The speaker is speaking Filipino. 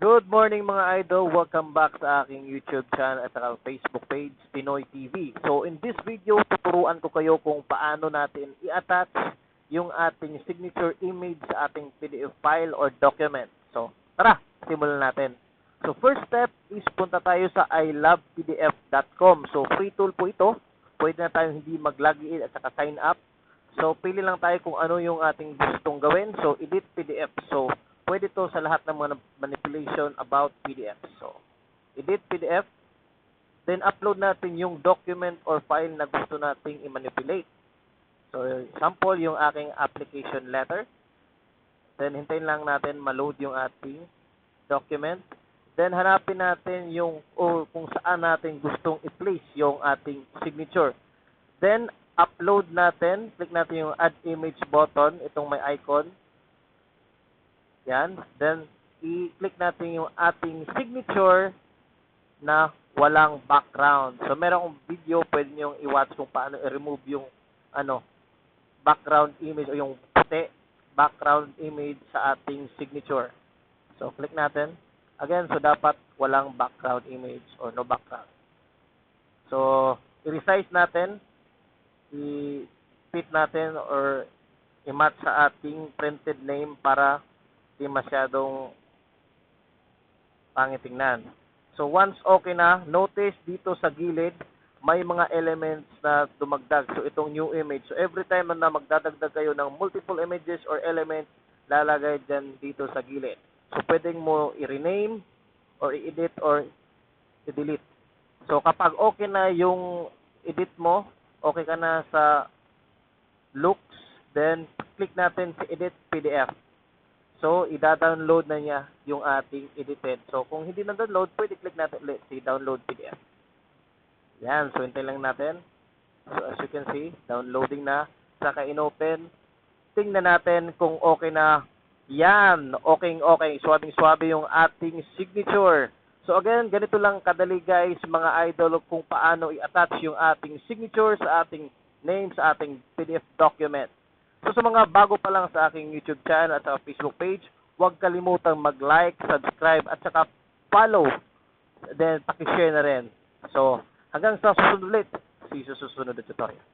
Good morning mga idol. Welcome back sa aking YouTube channel at saka Facebook page, Pinoy TV. So in this video, tuturuan ko kayo kung paano natin i-attach yung ating signature image sa ating PDF file or document. So tara, simulan natin. So first step is punta tayo sa ilovepdf.com. So free tool po ito. Pwede na tayong hindi mag-login at saka sign up. So pili lang tayo kung ano yung ating gustong gawin. So edit PDF. So pwede to sa lahat ng mga manipulation about PDF. So, edit PDF. Then, upload natin yung document or file na gusto nating i-manipulate. So, example, yung aking application letter. Then, hintayin lang natin ma-load yung ating document. Then, hanapin natin yung kung saan natin gustong i-place yung ating signature. Then, upload natin. Click natin yung add image button. Itong may icon. Yan. Then, i-click natin yung ating signature na walang background. So, merong video, pwede nyo i-watch kung paano i-remove yung background image o yung puti background image sa ating signature. So, click natin. Again, so dapat walang background image or no background. So, i-resize natin, i-fit natin or i-match sa ating printed name para di masyadong pangit tingnan. So, once okay na, notice dito sa gilid, may mga elements na dumagdag. So, itong new image. So, every time na magdadagdag kayo ng multiple images or elements, lalagay dyan dito sa gilid. So, pwedeng mo i-rename or i-edit or i-delete. So, kapag okay na yung edit mo, okay ka na sa looks, then click natin sa edit PDF. So, i-download na niya yung ating edited. So, kung hindi na-download, pwede click natin ulit si download PDF. Yan. So, hintayin lang natin. So, as you can see, downloading na. Saka in-open. Tingnan natin kung okay na. Yan. Okay. Swabing-swabe yung ating signature. So, again, ganito lang kadali guys, mga idol, kung paano i-attach yung ating signature sa ating name, sa ating PDF document. So sa mga bago pa lang sa aking YouTube channel at sa Facebook page, huwag kalimutang mag-like, subscribe at saka follow. Then paki-share na rin. So hanggang sa susunod ulit, sa susunod na tutorial.